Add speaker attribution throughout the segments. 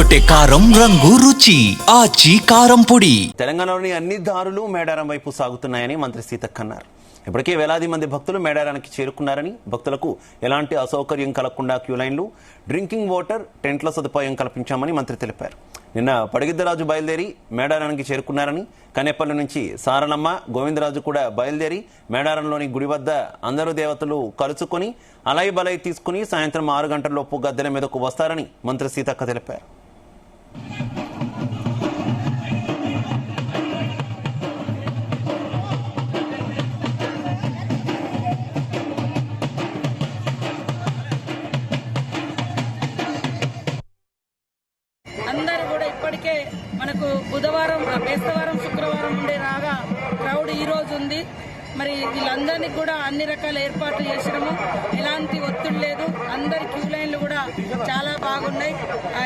Speaker 1: అదరగొట్టే కారం రంగు రుచి ఆచి కారం పొడి.
Speaker 2: తెలంగాణలోని అన్ని దారులు మేడారం వైపు సాగుతున్నాయని మంత్రి సీతక్క అన్నారు. ఇప్పటికే వేలాది మంది భక్తులు మేడారానికి చేరుకున్నారని, భక్తులకు ఎలాంటి అసౌకర్యం కలగకుండా క్యూ లైన్లు, డ్రింకింగ్ వాటర్, టెంట్ల సదుపాయం కల్పించామని మంత్రి తెలిపారు. నిన్న పడిగిద్దరాజు బయలుదేరి మేడారానికి చేరుకున్నారని, కనేపల్లి నుంచి సారలమ్మ, గోవిందరాజు కూడా బయలుదేరి మేడారంలోని గుడి వద్ద అందరూ దేవతలు కలుసుకుని అలై బలై తీసుకుని సాయంత్రం 6 గంటలలోపు గద్దెల మీదకు వస్తారని మంత్రి సీతక్క తెలిపారు.
Speaker 3: అందరూ కూడా ఇప్పటికే మనకు బుధవారం, బేస్తవారం, శుక్రవారం ఉండే రాగా క్రౌడ్ ఈ రోజు ఉంది. మరి వీళ్ళందరినీ కూడా అన్ని రకాల ఏర్పాట్లు చేసినాము. ఎలాంటి ఒత్తిడి లేదు. అందరి క్యూ లైన్లు కూడా చాలా బాగున్నాయి.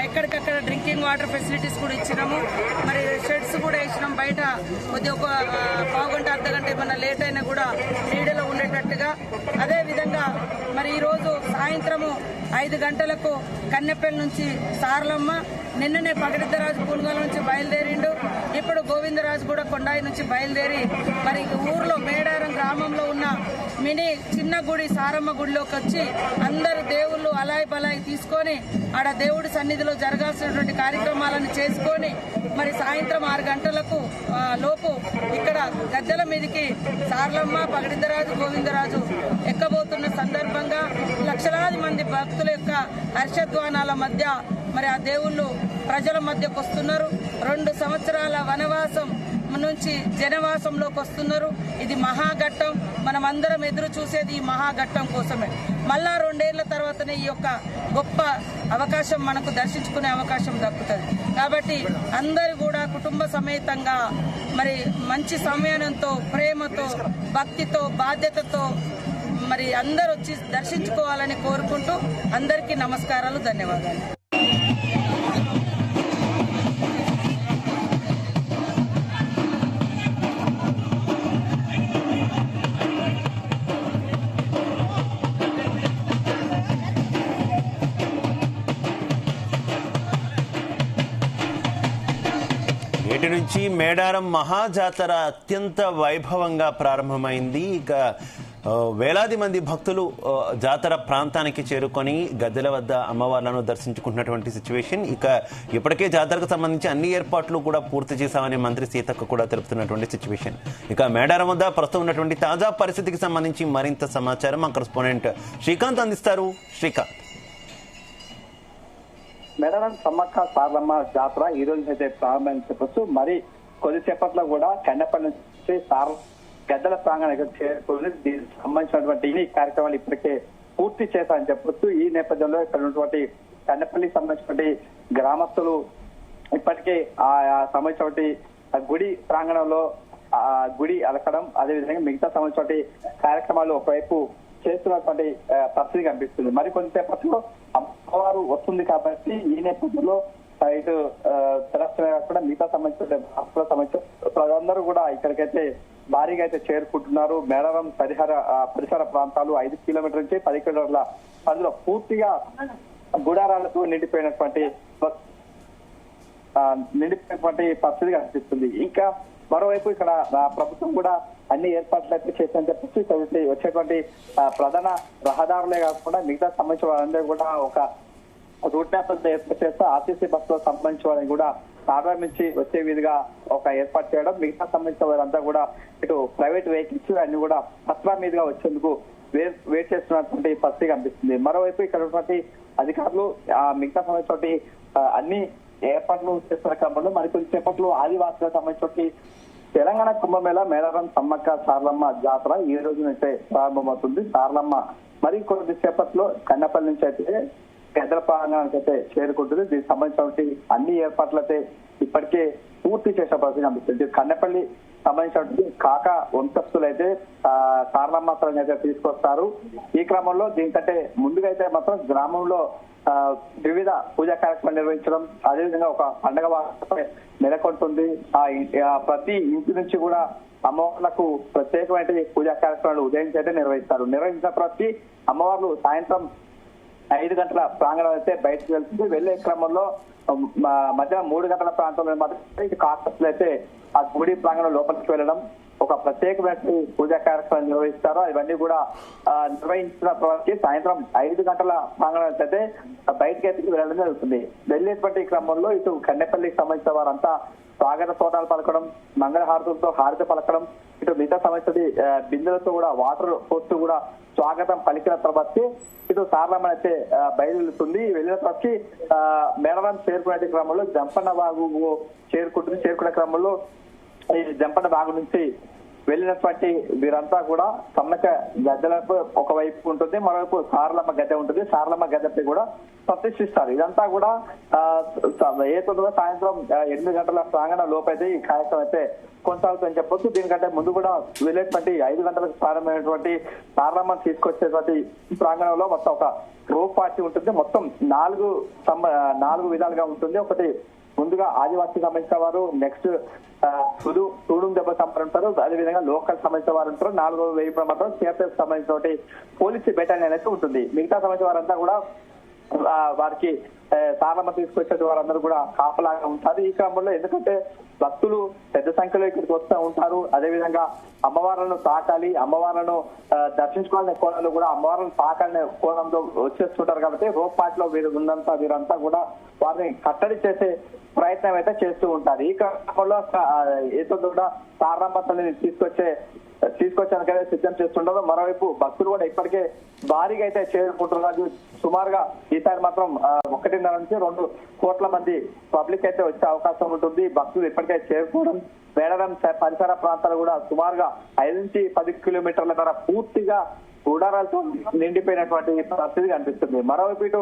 Speaker 3: ఎక్కడికక్కడ డ్రింకింగ్ వాటర్ ఫెసిలిటీస్ కూడా ఇచ్చినాము. మరి షెడ్స్ కూడా వేసినాం. బయట కొద్ది ఒక పావుగంట, అర్ధగంట ఏమన్నా లేట్ అయినా కూడా నీడలో ఉండేటట్టుగా. అదేవిధంగా మరి ఈరోజు సాయంత్రము 5 గంటలకు కన్నెపల్లి నుంచి సారలమ్మ, నిన్ననే పగిడిద్దరాజు పూనగల నుంచి బయలుదేరిండు. ఇప్పుడు గోవిందరాజు కూడా కొండాయి నుంచి బయలుదేరి మరి ఊర్లో మేడారం గ్రామంలో ఉన్న మినీ చిన్న గుడి సారమ్మ గుడిలోకి వచ్చి అందరు దేవుళ్ళు అలాయి బలాయి తీసుకొని ఆడ దేవుడి సన్నిధిలో జరగాల్సినటువంటి కార్యక్రమాలను చేసుకొని మరి సాయంత్రం 6 గంటలకు లోపు ఇక్కడ గద్దెల మీదకి సారలమ్మ, పగిడిద్దరాజు, గోవిందరాజు ఎక్కబోతున్న సందర్భంగా లక్షలాది మంది భక్తుల యొక్క హర్షధ్వానాల మధ్య మరి ఆ దేవుళ్ళు ప్రజల మధ్యకు వస్తున్నారు. 2 సంవత్సరాల వనవాసం నుంచి జనవాసంలోకి వస్తున్నారు. ఇది మహాఘట్టం. మనం అందరం ఎదురు చూసేది ఈ మహాఘట్టం కోసమే. మళ్ళా 2 ఏళ్ల తర్వాతనే ఈ యొక్క గొప్ప అవకాశం మనకు దర్శించుకునే అవకాశం దక్కుతుంది. కాబట్టి అందరూ కూడా కుటుంబ సమేతంగా మరి మంచి సమయంతో, ప్రేమతో, భక్తితో, బాధ్యతతో మరి అందరూ వచ్చి దర్శించుకోవాలని కోరుకుంటూ అందరికీ నమస్కారాలు, ధన్యవాదాలు.
Speaker 2: నేటి నుంచి మేడారం మహాజాతర అత్యంత వైభవంగా ప్రారంభమైంది. ఇక వేలాది మంది భక్తులు జాతర ప్రాంతానికి చేరుకొని గద్దెల వద్ద అమ్మవార్లను దర్శించుకుంటున్నటువంటి సిచ్యువేషన్. ఇక ఇప్పటికే జాతరకు సంబంధించి అన్ని ఏర్పాట్లు కూడా పూర్తి చేశామని మంత్రి సీతక్క కూడా తెలుపుతున్నటువంటి సిచ్యువేషన్. ఇక మేడారం వద్ద ప్రస్తుతం ఉన్నటువంటి తాజా పరిస్థితికి సంబంధించి మరింత సమాచారం మా కరెస్పాండెంట్ శ్రీకాంత్ అందిస్తారు. శ్రీకాంత్,
Speaker 4: మేడారం సమ్మక్క సారలమ్మ జాతర ఈ రోజు అయితే ప్రారంభమని చెప్పొచ్చు. మరి కొద్దిసేపట్లో కూడా కన్నెపల్లి నుంచి గద్దెల ప్రాంగణానికి చేరుకుని దీనికి సంబంధించినటువంటి ఈ కార్యక్రమాలు ఇప్పటికే పూర్తి చేశారని చెప్పొచ్చు. ఈ నేపథ్యంలో ఇక్కడ ఉన్నటువంటి కన్నెపల్లికి సంబంధించినటువంటి గ్రామస్తులు ఇప్పటికే ఆ సంబంధించినటువంటి గుడి ప్రాంగణంలో గుడి అలకడం, అదేవిధంగా మిగతా సంబంధించినటువంటి కార్యక్రమాలు ఒకవైపు చేస్తున్నటువంటి పరిస్థితి కనిపిస్తుంది. మరి కొంతసేపట్లో అమ్మవారు వస్తుంది కాబట్టి ఈ నేపథ్యంలో ఇటు తెలంగాణ కాకుండా మిగతా సంబంధించిన ప్రజలందరూ కూడా ఇక్కడికైతే భారీగా అయితే చేరుకుంటున్నారు. మేడారం పరిసర ప్రాంతాలు 5 కిలోమీటర్ల నుంచి 10 కిలోమీటర్ల పరిధిలో పూర్తిగా గుడారాలతో నిండిపోయినటువంటి పరిస్థితి కనిపిస్తుంది. ఇంకా మరోవైపు ఇక్కడ ప్రభుత్వం కూడా అన్ని ఏర్పాట్లు అయితే చేశారని చెప్పచ్చు. ఇక్కడ వచ్చేటువంటి ప్రధాన రహదారులే కాకుండా మిగతా సంబంధించిన వాళ్ళందరూ కూడా ఒక రూట్ మ్యాప్ ఏర్పాటు చేస్తూ ఆర్టీసీ బస్సులో సంబంధించిన వాళ్ళని కూడా సాగర్ నుంచి వచ్చే విధిగా ఒక ఏర్పాటు చేయడం, మిగతా సంబంధించిన వారంతా కూడా ఇటు ప్రైవేట్ వెహికల్స్ అన్ని కూడా పత్రా మీదుగా వచ్చేందుకు వెయిట్ చేస్తున్నటువంటి పరిస్థితి కనిపిస్తుంది. మరోవైపు ఇక్కడ ఉన్నటువంటి అధికారులు మిగతా సంబంధించినటువంటి అన్ని ఏర్పాట్లు చేస్తున్న క్రమంలో మరికొద్ది సేపట్లో ఆదివాసులకు సంబంధించి తెలంగాణ కుంభమేళ మేడారం సమ్మక్క సారలమ్మ జాతర ఈ రోజు నుంచే ప్రారంభమవుతుంది. సారలమ్మ మరి కొద్ది సేపట్లో కన్నెపల్లి నుంచి అయితే గద్దెల ప్రాంగణానికి అయితే చేరుకుంటుంది. దీనికి సంబంధించినటువంటి అన్ని ఏర్పాట్లు అయితే ఇప్పటికే పూర్తి చేసే పరిస్థితి కనిపిస్తుంది. కన్నెపల్లి సంబంధించినటువంటి కాక వంశస్థులు అయితే సారలమ్మ అయితే తీసుకొస్తారు. ఈ క్రమంలో దీనికంటే ముందుగా అయితే మాత్రం గ్రామంలో వివిధ పూజా కార్యక్రమాలు నిర్వహించడం, అదేవిధంగా ఒక పండగ నెలకొంటుంది. ప్రతి ఇంటి నుంచి కూడా అమ్మవార్లకు ప్రత్యేకమైన పూజా కార్యక్రమాలు ఉదయం చేత నిర్వహిస్తారు. నిర్వహించిన ప్రతి అమ్మవార్లు సాయంత్రం 5 గంటల ప్రాంగణం అయితే బయటకు వెళ్తుంది. వెళ్లే క్రమంలో మధ్యాహ్నం 3 గంటల ప్రాంతంలో మాత్రం ఇటు కాకర్లు అయితే ఆ గుడి ప్రాంగణం లోపలికి వెళ్ళడం, ఒక ప్రత్యేకమైన పూజా కార్యక్రమం నిర్వహిస్తారు. ఇవన్నీ కూడా నిర్వహించిన తర్వాత సాయంత్రం 5 గంటల ప్రాంగణం అయితే బయటకి ఎత్తుకు వెళ్ళడం జరుగుతుంది. వెళ్ళేటువంటి క్రమంలో ఇటు కన్నెపల్లికి సంబంధించిన వారంతా స్వాగత తోటాలు పలకడం, మంగళహారతులతో హారతి పలకడం, ఇటు మిగతా సంబంధించి బిందెలతో కూడా వాటర్ పోస్తూ కూడా స్వాగతం పలికిన తర్వాత ఇటు సారలమ్మ అయితే బయలుదేరుతుంది. వెళ్ళిన తర్వాత మేడారం చేరుకునే క్రమంలో జంపన్న బాగు చేరుకునే క్రమంలో ఈ జంపన్న బాగు నుంచి వెళ్ళినటువంటి వీరంతా కూడా సమ్మక గద్దెలకు ఒకవైపు ఉంటుంది, మరోవైపు సారలమ్మ గద్దె ఉంటుంది. సారలమ్మ గద్దెపై కూడా ప్రతిష్ఠిస్తారు. ఇదంతా కూడా సాయంత్రం 8 గంటల ప్రాంగణ లోపైతే ఈ కార్యక్రమం అయితే కొనసాగుతుందని చెప్పొచ్చు. దీనికంటే ముందు కూడా వెళ్ళేటువంటి 5 గంటలకు ప్రారంభమైనటువంటి సారలమ్మ తీసుకొచ్చేటువంటి ప్రాంగణంలో మొత్తం ఒక రోప్ పార్టీ ఉంటుంది. మొత్తం 4 విధాలుగా ఉంటుంది. ఒకటి ముందుగా ఆదివాసీ సంబంధించిన వారు, నెక్స్ట్ సూడు దెబ్బ సంపరుంటారు, అదేవిధంగా లోకల్ సంబంధించిన వారు ఉంటారు. 4వ వైపు మాత్రం సిఆర్పిఎఫ్ సంబంధించిన పోలీసు బెటాలియన్ అయితే ఉంటుంది. మిగతా సంబంధించిన వారంతా కూడా వారికి సారలమ్మ తీసుకొచ్చే వారందరూ కూడా కాపలాగా ఉంటారు. ఈ క్రమంలో ఎందుకంటే భక్తులు పెద్ద సంఖ్యలో ఇక్కడికి వస్తూ ఉంటారు, అదేవిధంగా అమ్మవార్లను తాకాలి, అమ్మవార్లను దర్శించుకోవాలనే కోణంలో కూడా అమ్మవార్లను తాకాలనే కోణంలో వచ్చేస్తుంటారు. కాబట్టి రోప్ పార్టీలో వీరంతా కూడా వారిని కట్టడి చేసే ప్రయత్నం అయితే చేస్తూ ఉంటారు. ఈ క్రమంలో ఏదో కూడా సారలమ్మ తల్లిని తీసుకొచ్చానికైతే సిద్ధం చేస్తుంటారు. మరోవైపు భక్తులు కూడా ఇప్పటికే భారీగా అయితే చేరుకుంటున్నారు. సుమారుగా ఈసారి మాత్రం 1.5 నుంచి 2 కోట్ల మంది పబ్లిక్ అయితే వచ్చే అవకాశం ఉంటుంది. భక్తులు ఇప్పటికే చేరుకోవడం, మేడారం పరిసర ప్రాంతాలు కూడా సుమారుగా 5 నుంచి 10 కిలోమీటర్ల ధర పూర్తిగా గుడారాలతో నిండిపోయినటువంటి పరిస్థితి కనిపిస్తుంది. మరోవైపు ఇటు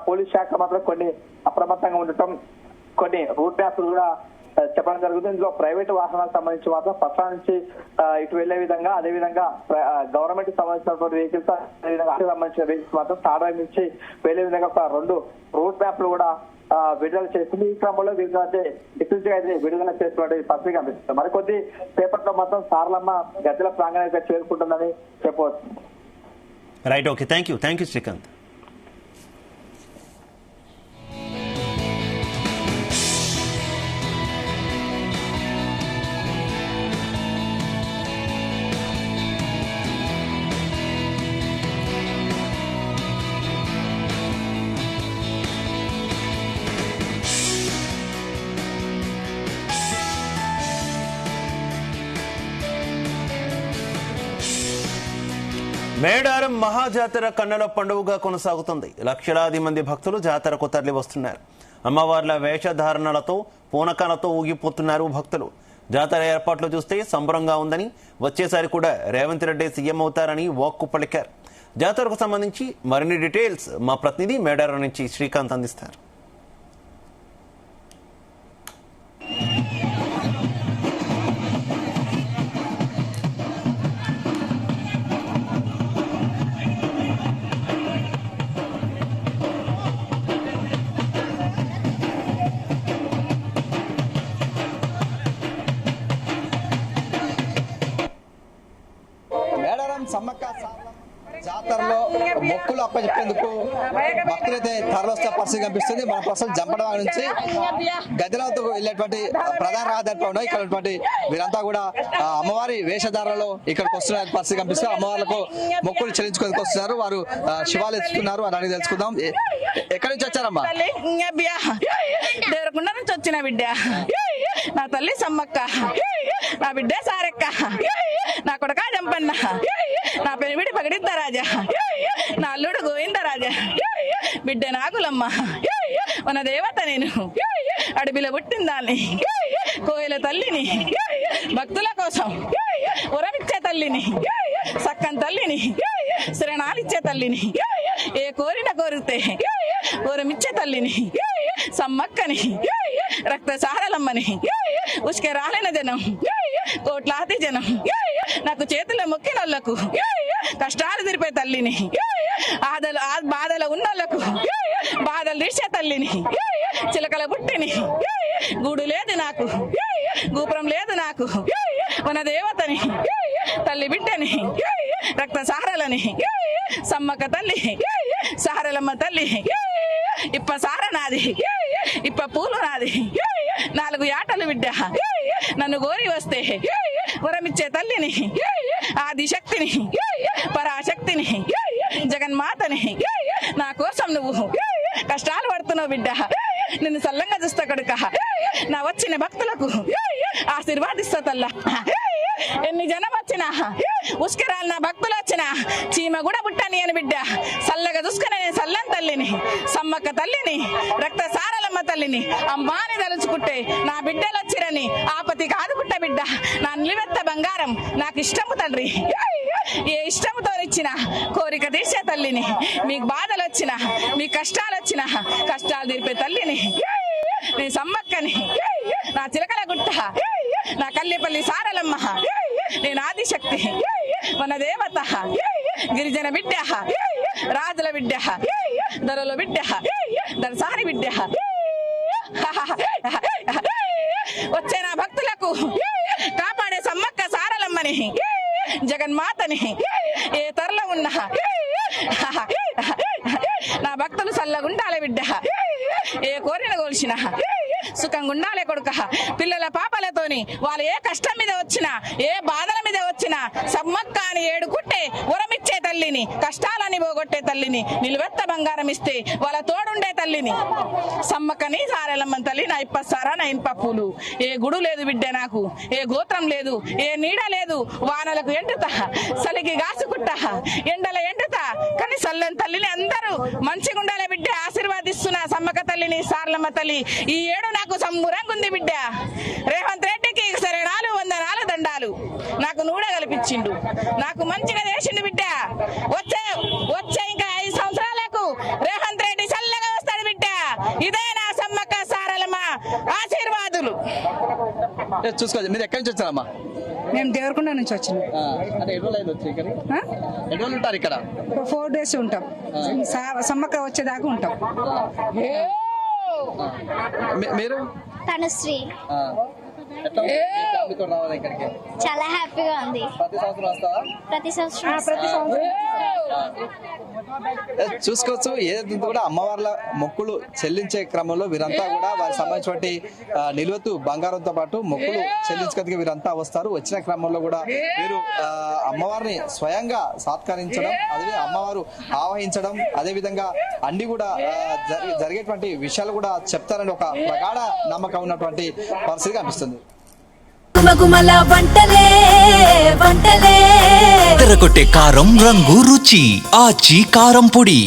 Speaker 4: పోలీస్ శాఖ మాత్రం కొన్ని అప్రమత్తంగా ఉండటం, కొన్ని రూట్ మ్యాప్లు కూడా చెప్పడం జరుగుతుంది. ఇందులో ప్రైవేటు వాహనాలకు సంబంధించి మాత్రం పట్ల నుంచి ఇటు వెళ్లే విధంగా, అదేవిధంగా గవర్నమెంట్ కి సంబంధించినటువంటి వెహికల్స్, అదేవిధంగా సంబంధించిన వెహికల్స్ మాత్రం తాడాయి నుంచి వెళ్లే విధంగా ఒక 2 రూట్ మ్యాప్లు కూడా విడుదల చేస్తుంది. ఈ క్రమంలో వీళ్ళైతే అయితే విడుదల చేసినటువంటి పరిస్థితి కనిపిస్తుంది. మరికొద్ది సేపట్లో మాత్రం సారలమ్మ గద్దెల ప్రాంగణానికి చేరుకుంటుందని చెప్పవచ్చు.
Speaker 2: Right, okay, thank you Srikanth. Medaram Mahajatara కన్నుల పండుగగా కొనసాగుతుంది. లక్షలాది మంది భక్తులు జాతరకు తరలి వస్తున్నారు. అమ్మవార్ల వేషధారణలతో, పూనకాలతో ఊగిపోతున్నారు భక్తులు. జాతర ఏర్పాట్లు చూస్తే సంబరంగా ఉందని, వచ్చేసారి కూడా రేవంత్ రెడ్డి సీఎం అవుతారని వాక్కు పలికారు. జాతరకు సంబంధించి మరిన్ని డీటెయిల్స్ మా ప్రతినిధి మేడారం నుంచి శ్రీకాంత్ అందిస్తారు.
Speaker 5: సమ్మక్క జాతరలో మొక్కులు అప్పచెప్పేందుకు భక్తులైతే తరలివచ్చే పరిస్థితి కనిపిస్తుంది. మన ప్రస్తుతం జంపడ నుంచి గద్దెలతో వెళ్ళేటువంటి ప్రధాన రహదారిపై ఉన్నాయి. ఇక్కడ వీరంతా కూడా అమ్మవారి వేషధారణలో ఇక్కడికి వస్తున్న పరిస్థితి కనిపిస్తుంది. అమ్మవార్లకు మొక్కులు చెల్లించుకోవడానికి వస్తున్నారు. వారు శివాలు ఎత్తుకున్నారు అని అడిగి తెలుసుకుందాం. ఎక్కడి నుంచి వచ్చారమ్మా?
Speaker 3: దేవరకొండ నుంచి వచ్చిన బిడ్డ. నా తల్లి సమ్మక్క, నా బిడ్డ సారెక్క, నా కొడక జంపన్న, నా పెనిమిడి పగడిద్దరాజా, నా అల్లుడు గోవిందరాజా, బిడ్డ నాగులమ్మ, మన దేవత నేను, అడవిలో పుట్టిందాన్ని, కోయిల తల్లిని, భక్తుల కోసం ఉరమిచ్చే తల్లిని, సక్కన్ తల్లిని, శ్రణాలిచ్చే తల్లిని, ఏ కోరిన కోరితే ఉరమిచ్చే తల్లిని, సమ్మక్కని, రక్త సారలమ్మని, ఉసుకే రాలిన జనం, కోట్లాది జనం, నాకు చేతుల్లో మొక్కినోళ్లకు కష్టాలు తీర్పే తల్లిని, బాధలు ఉన్నోళ్లకు బాధలు తీర్చే తల్లిని, చిలకల పుట్టిని గూడు లేదు నాకు గోపురం లేదు నాకు మన దేవతని తల్లి బిడ్డని రక్త సారలని సమ్మక్క తల్లి సారలమ్మ తల్లి ఇప్ప సార నాది ఇప్ప పూలు నాది 4 ఆటలు బిడ్డ నన్ను గోరి వస్తే వరమిచ్చే తల్లిని ఆదిశక్తిని పరాశక్తిని జగన్మాతని నా కోసం నువ్వు కష్టాలు పడుతున్నావు బిడ్డ నిన్ను సల్లంగా చూస్తా కడుక నా వచ్చిన భక్తులకు ఆశీర్వాదిస్తా తల్లా ఎన్ని జనం వచ్చినా ఉస్కరాలు నా భక్తులు వచ్చినా చీమ కూడా పుట్టని అని బిడ్డ సల్లగా చూసుకుని నేను సల్లం తల్లిని సమ్మక్క తల్లిని రక్త సారలమ్మ తల్లిని అమ్మాని తలుచుకుంటే నా బిడ్డలు వచ్చిరని ఆపతి కాదు పుట్ట బిడ్డ నా నిలువెత్త బంగారం నాకు ఇష్టము తండ్రి ఏ ఇష్టముతో ఇచ్చిన కోరిక తీసే తల్లిని మీకు బాధలు వచ్చినా మీ కష్టాలు వచ్చినా కష్టాలు తీర్పే తల్లిని నీ సమ్మక్కని నా చిలకల గుట్ట నా కల్లిపల్లి సారలమ్మ నేను ఆదిశక్తి మన దేవత గిరిజన బిడ్డ రాజుల బిడ్డ దొరల బిడ్డ దర్శని బిడ్డ వచ్చే నా భక్తులకు కాపాడే సమ్మక్క సారలమ్మని జగన్మాతని ఏ తరలో ఉన్నా నా భక్తులు సల్లగుండాలే బిడ్డ ఏ కోరిన కోల్చిన సుఖంగుండాలే కొడుక పిల్లల పాపలతోని వాళ్ళు ఏ కష్టం మీద వచ్చినా ఏ బాధల మీద వచ్చినా సమ్మక్క అని ఏడుకుంటే ఉరమిచ్చే తల్లిని కష్టాలని పోగొట్టే తల్లిని నిలువెత్త బంగారం ఇస్తే వాళ్ళ తోడుండే తల్లిని సమ్మక్కని సారలమ్మ తల్లి నా ఇప్పసారా నా ఇనుప పూలు ఏ గుడు లేదు బిడ్డ నాకు ఏ గోత్రం లేదు ఏ నీడ లేదు వానలకు ఎండుతా సలికి గాసుకుంటా ఎండల ఎండుతా కానీ సల్లని తల్లిని అందరూ మంచిగా ఉండాలి బిడ్డ ఆశీర్వాదిస్తున్నా సమ్మక్క తల్లిని సారలమ్మ తల్లి ఈ ఏడు నాకు సంబురంగా ఉంది బిడ్డ రేవంత్ రెడ్డికి సరే 400 దండాలు నాకు నూడ కల్పించిండు నాకు మంచిగా చేసిండు బిడ్డ వచ్చే ఇంకా 5 సంవత్సరాలకు రేవంత్ రెడ్డి చల్లగా వస్తాడు బిడ్డ ఇదే నా సమ్మక్క సారలమ్మ ఆశీర్వాదులు.
Speaker 5: చూసుకోండి, మీరు ఎక్కడి నుంచి వచ్చారమ్మా?
Speaker 6: మేము దేవరకొండ నుంచి వచ్చినాం.
Speaker 5: అంటే ఎన్ని రోజులు వచ్చి ఇక్కడ? ఎన్ని రోజులు ఉంటారు ఇక్కడ?
Speaker 6: 4 days ఉంటాం. సమ్మక్క వచ్చేదాకా ఉంటాం.
Speaker 5: మీరు?
Speaker 7: తనుశ్రీ.
Speaker 5: రావాలి ఇక్కడికి
Speaker 7: చాలా హ్యాపీగా ఉంది.
Speaker 5: ప్రతి సంవత్సరం వస్తావా?
Speaker 7: ప్రతి సంవత్సరం
Speaker 5: చూసుకోవచ్చు. ఏదైతే కూడా అమ్మవార్ల మొక్కులు చెల్లించే క్రమంలో వీరంతా కూడా వారికి సంబంధించినటువంటి నిలువెత్తు బంగారంతో పాటు మొక్కులు చెల్లించుకోవడానికి వీరంతా వస్తారు. వచ్చిన క్రమంలో కూడా వీరు అమ్మవారిని స్వయంగా సత్కరించడం, అదే అమ్మవారు ఆవహించడం, అదే విధంగా అన్ని కూడా జరిగేటువంటి విషయాలు కూడా చెప్తారని ఒక ప్రగాఢ నమ్మకం ఉన్నటువంటి పరిస్థితి కనిపిస్తుంది.
Speaker 1: తెరకొట్టే కారం రంగు రుచి ఆచి కారం పొడి.